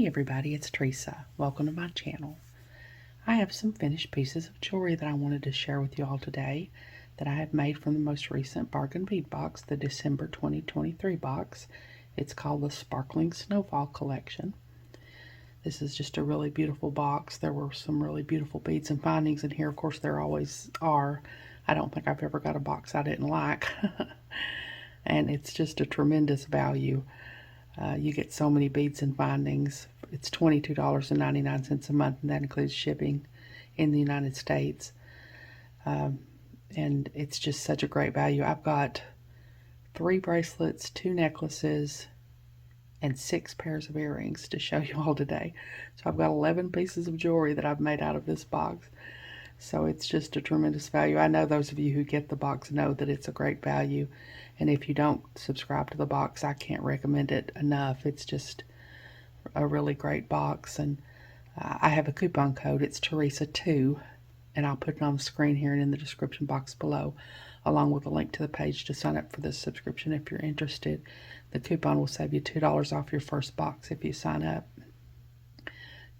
everybody, it's Teresa. Welcome to my channel. I have some finished pieces of jewelry that I wanted to share with you all today that I have made from the most recent bargain bead box, the December 2023 box. It's called the Sparkling Snowfall collection. This is just a really beautiful box. There were some really beautiful beads and findings in here. Of course, there always are. I don't think I've ever got a box I didn't like. And it's just a tremendous value. You get so many beads and findings. It's $22.99 a month, and that includes shipping in the United States. And it's just such a great value. I've got 3 bracelets, 2 necklaces, and 6 pairs of earrings to show you all today. So I've got 11 pieces of jewelry that I've made out of this box. So it's just a tremendous value. I know those of you who get the box know that it's a great value. And if you don't subscribe to the box, I can't recommend it enough. It's just a really great box. And I have a coupon code. It's Teresa2. And I'll put it on the screen here and in the description box below, along with a link to the page to sign up for this subscription if you're interested. The coupon will save you $2 off your first box if you sign up.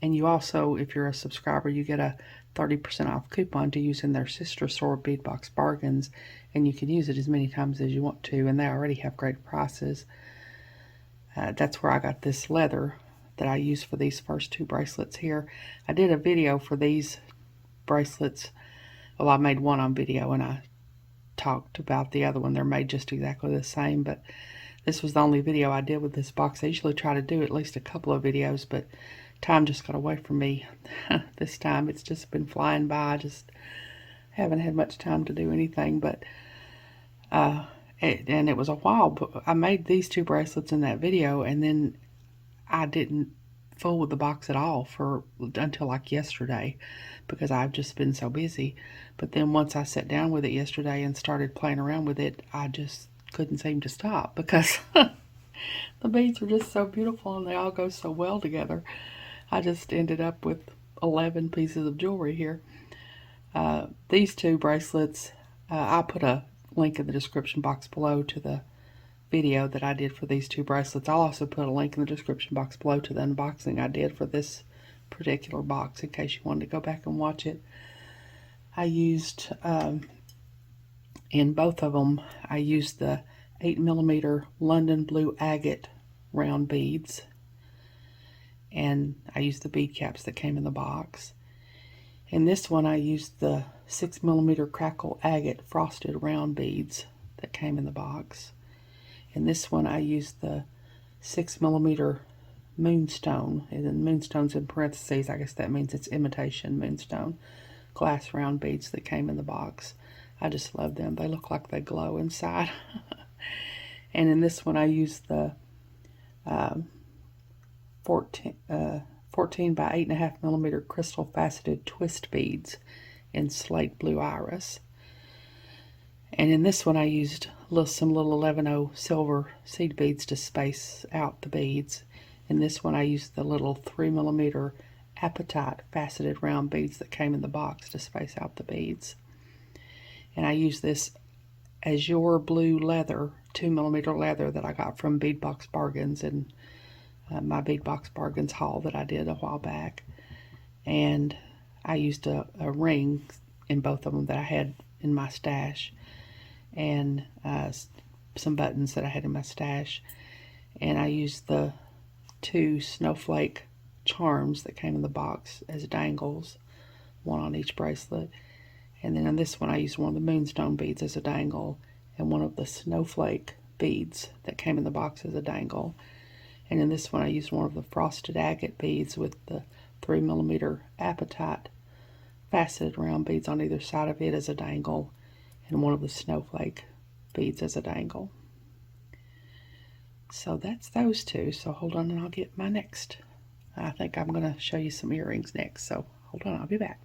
And you also, if you're a subscriber, you get a 30% off coupon to use in their sister store, Bead Box Bargains, and you can use it as many times as you want to, and they already have great prices. That's where I got this leather that I used for these first 2 bracelets here. I did a video for these bracelets. Well, I made one on video, and I talked about the other one. They're made just exactly the same, but this was the only video I did with this box. I usually try to do at least a couple of videos, but time just got away from me this time. It's just been flying by. I just haven't had much time to do anything, but and it was a while, but I made these 2 bracelets in that video, and then I didn't fool with the box at all until like yesterday, because I've just been so busy. But then once I sat down with it yesterday and started playing around with it, I just couldn't seem to stop, because the beads are just so beautiful and they all go so well together. I just ended up with 11 pieces of jewelry here. These 2 bracelets, I'll put a link in the description box below to the video that I did for these 2 bracelets. I'll also put a link in the description box below to the unboxing I did for this particular box in case you wanted to go back and watch it. I used, in both of them, I used the 8mm London Blue Agate round beads. And I used the bead caps that came in the box. In this one, I used the 6mm Crackle Agate frosted round beads that came in the box. In this one, I used the 6mm Moonstone, and then Moonstone's in parentheses. I guess that means it's imitation Moonstone glass round beads that came in the box. I just love them. They look like they glow inside. And in this one, I used the 14 by 8.5mm crystal faceted twist beads in slate blue iris. And in this one, I used some little 11/0 silver seed beads to space out the beads. In this one, I used the little 3mm apatite faceted round beads that came in the box to space out the beads. And I used this azure blue leather, 2mm leather that I got from Bead Box Bargains and my Bead Box Bargains haul that I did a while back. And I used a ring in both of them that I had in my stash, and some buttons that I had in my stash. And I used the 2 snowflake charms that came in the box as dangles, one on each bracelet. And then on this one, I used one of the moonstone beads as a dangle, and one of the snowflake beads that came in the box as a dangle. And in this one, I used one of the frosted agate beads with the 3mm apatite faceted round beads on either side of it as a dangle, and one of the snowflake beads as a dangle. So that's those 2. So hold on and I'll get my next. I think I'm going to show you some earrings next. So hold on, I'll be back.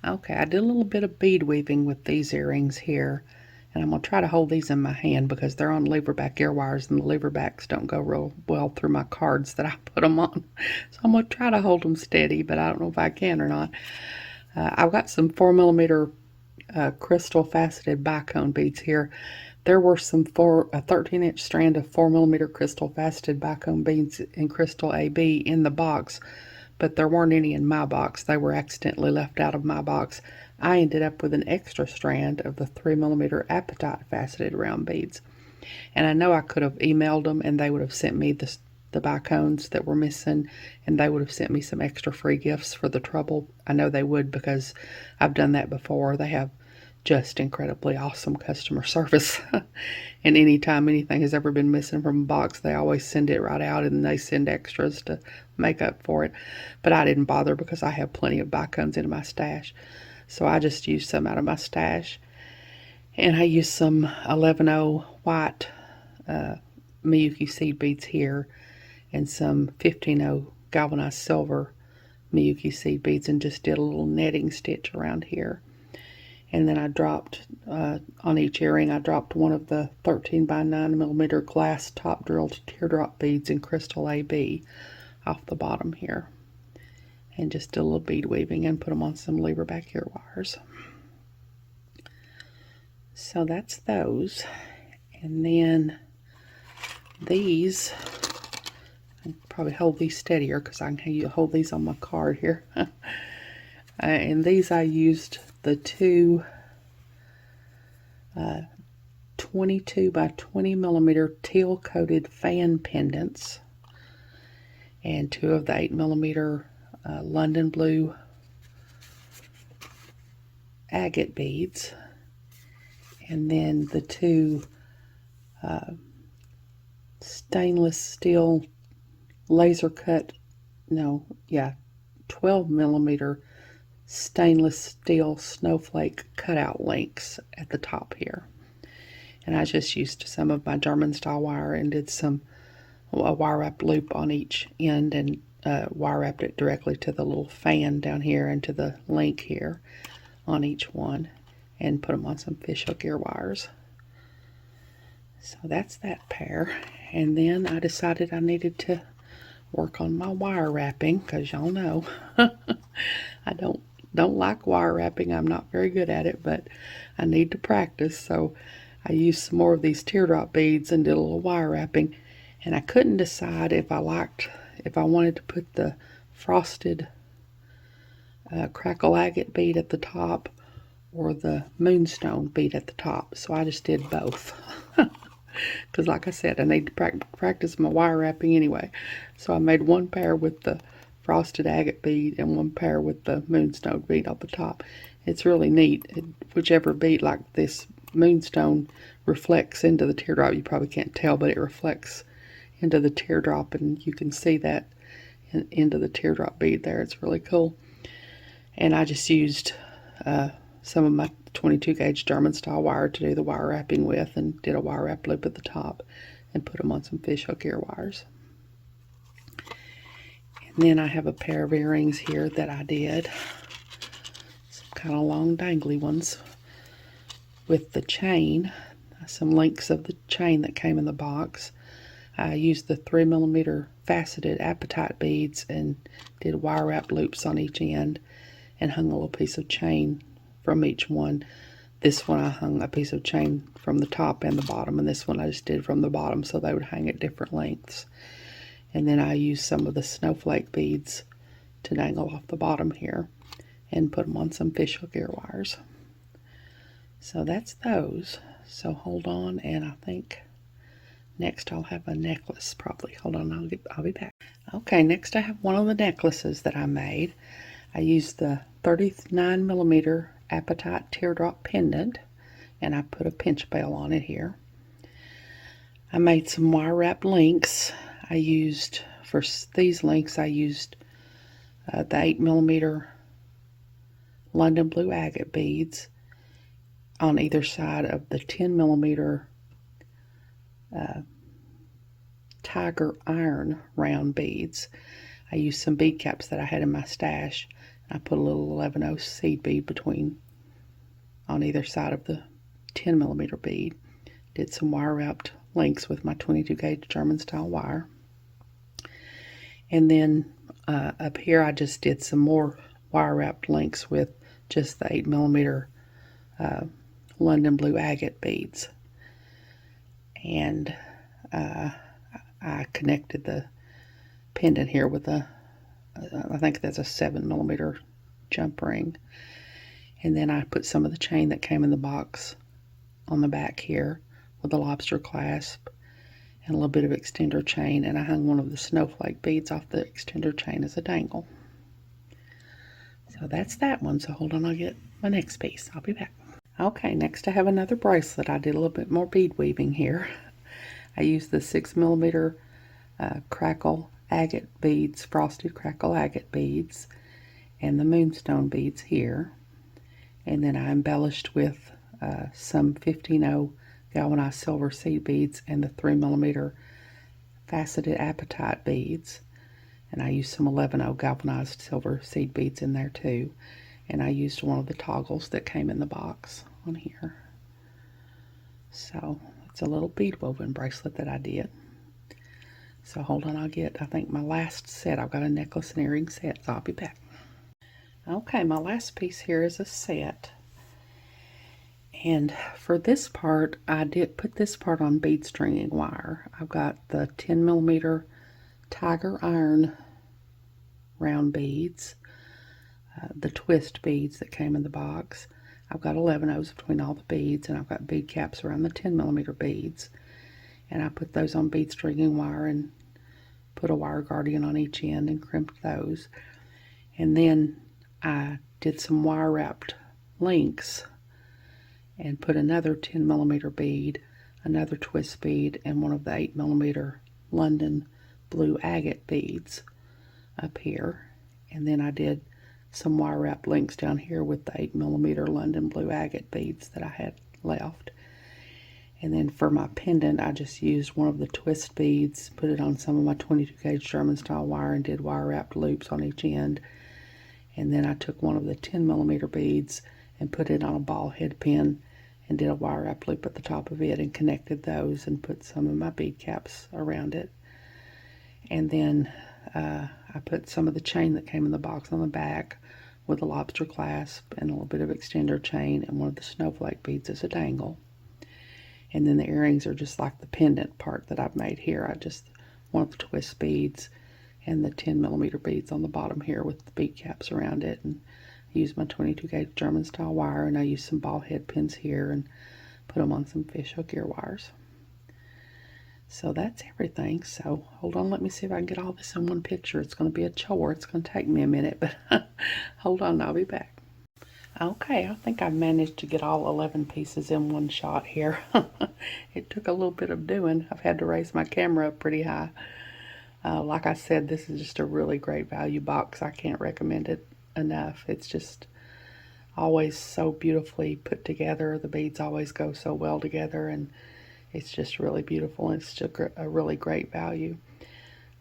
Okay, I did a little bit of bead weaving with these earrings here. And I'm going to try to hold these in my hand because they're on leverback ear wires, and the leverbacks don't go real well through my cards that I put them on. So I'm going to try to hold them steady, but I don't know if I can or not. I've got some 4mm crystal faceted bicone beads here. There were some 13-inch strand of 4mm crystal faceted bicone beads in crystal AB in the box, but there weren't any in my box. They were accidentally left out of my box. I ended up with an extra strand of the 3mm apatite faceted round beads. And I know I could have emailed them and they would have sent me the bicones that were missing, and they would have sent me some extra free gifts for the trouble. I know they would, because I've done that before. They have just incredibly awesome customer service. And anytime anything has ever been missing from a box, they always send it right out, and they send extras to make up for it. But I didn't bother because I have plenty of bicones in my stash. So I just used some out of my stash. And I used some 11-0 white Miyuki seed beads here, and some 15-0 galvanized silver Miyuki seed beads, and just did a little netting stitch around here. And then I dropped, on each earring, I dropped one of the 13 by 9mm glass top drilled teardrop beads in crystal AB off the bottom here. And just did a little bead weaving and put them on some lever back ear wires. So that's those. And then these, I'll probably hold these steadier because I can hold these on my card here. And these I used the two 22 by 20mm teal coated fan pendants, and two of the 8mm London blue agate beads, and then the two stainless steel laser cut, 12mm stainless steel snowflake cutout links at the top here. And I just used some of my German style wire and did a wire wrap loop on each end, and wire wrapped it directly to the little fan down here and to the link here on each one, and put them on some fishhook ear wires. So that's that pair. And then I decided I needed to work on my wire wrapping, because y'all know I don't like wire wrapping. I'm not very good at it, but I need to practice. So I used some more of these teardrop beads and did a little wire wrapping, and I couldn't decide if I wanted to put the frosted crackle agate bead at the top or the moonstone bead at the top. So I just did both. Because like I said, I need to practice my wire wrapping anyway. So I made one pair with the frosted agate bead and one pair with the moonstone bead on the top. It's really neat. Whichever bead, like this moonstone, reflects into the teardrop. You probably can't tell, but it reflects into the teardrop, and you can see that into the teardrop bead there. It's really cool. And I just used some of my 22 gauge German style wire to do the wire wrapping with, and did a wire wrap loop at the top and put them on some fishhook ear wires. And then I have a pair of earrings here that I did, some kind of long dangly ones, with the chain, some links of the chain that came in the box. I used the 3mm faceted apatite beads and did wire wrap loops on each end, and hung a little piece of chain from each one. This one I hung a piece of chain from the top and the bottom, and this one I just did from the bottom, so they would hang at different lengths. And then I used some of the snowflake beads to dangle off the bottom here, and put them on some fishhook ear wires. So that's those. So hold on, and I think next I'll have a necklace probably. Hold on, I'll be back. Okay, next I have one of the necklaces that I made. I used the 39mm apatite teardrop pendant, and I put a pinch bail on it here. I made some wire wrap links. For these links, I used the 8mm London blue agate beads on either side of the 10mm tiger iron round beads. I used some bead caps that I had in my stash. I put a little 11-0 seed bead on either side of the 10mm bead. Did some wire wrapped links with my 22 gauge German style wire. And then up here I just did some more wire wrapped links with just the 8mm London blue agate beads. And I connected the pendant here with a, I think that's a 7mm jump ring. And then I put some of the chain that came in the box on the back here with a lobster clasp and a little bit of extender chain, and I hung one of the snowflake beads off the extender chain as a dangle. So that's that one. So hold on, I'll get my next piece. I'll be back. Okay, next I have another bracelet. I did a little bit more bead weaving here. I used the 6mm crackle agate beads, frosted crackle agate beads, and the moonstone beads here. And then I embellished with some 15-0 galvanized silver seed beads and the 3mm faceted apatite beads. And I used some 11-0 galvanized silver seed beads in there too. And I used one of the toggles that came in the box on here. So it's a little bead woven bracelet that I did. So hold on, I'll get, I think, my last set. I've got a necklace and earring set, so I'll be back. Okay, my last piece here is a set. And for this part, I did put this part on bead stringing wire. I've got the 10mm tiger iron round beads, the twist beads that came in the box. I've got 11-0s between all the beads, and I've got bead caps around the 10mm beads. And I put those on bead stringing wire and put a wire guardian on each end and crimped those. And then I did some wire wrapped links and put another 10mm bead, another twist bead, and one of the 8mm London blue agate beads up here. And then I did some wire wrap links down here with the 8mm London blue agate beads that I had left. And then for my pendant, I just used one of the twist beads, put it on some of my 22 gauge German style wire, and did wire wrapped loops on each end. And then I took one of the 10mm beads and put it on a ball head pin and did a wire wrap loop at the top of it and connected those and put some of my bead caps around it. And then I put some of the chain that came in the box on the back with a lobster clasp and a little bit of extender chain and one of the snowflake beads as a dangle. And then the earrings are just like the pendant part that I've made here. I just, one of the twist beads and the 10mm beads on the bottom here with the bead caps around it. And I used my 22 gauge German style wire, and I used some ball head pins here and put them on some fishhook ear wires. So that's everything. So hold on, let me see if I can get all this in one picture. It's going to be a chore. It's going to take me a minute, but hold on, I'll be back. Okay, I think I've managed to get all 11 pieces in one shot here. It took a little bit of doing. I've had to raise my camera up pretty high. Like I said, this is just a really great value box. I can't recommend it enough. It's just always so beautifully put together. The beads always go so well together, and it's just really beautiful, and it's just a really great value.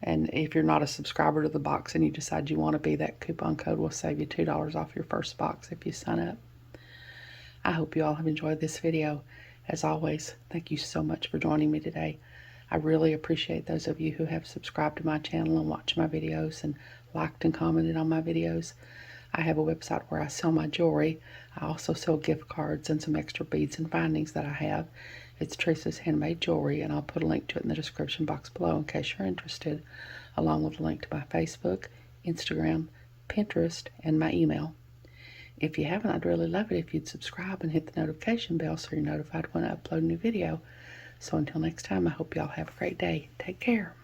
And if you're not a subscriber to the box and you decide you want to be, that coupon code will save you $2 off your first box if you sign up. I hope you all have enjoyed this video. As always, thank you so much for joining me today. I really appreciate those of you who have subscribed to my channel and watched my videos and liked and commented on my videos. I have a website where I sell my jewelry. I also sell gift cards and some extra beads and findings that I have. It's Teresa's Handmade Jewelry, and I'll put a link to it in the description box below in case you're interested, along with a link to my Facebook, Instagram, Pinterest, and my email. If you haven't, I'd really love it if you'd subscribe and hit the notification bell so you're notified when I upload a new video. So until next time, I hope y'all have a great day. Take care.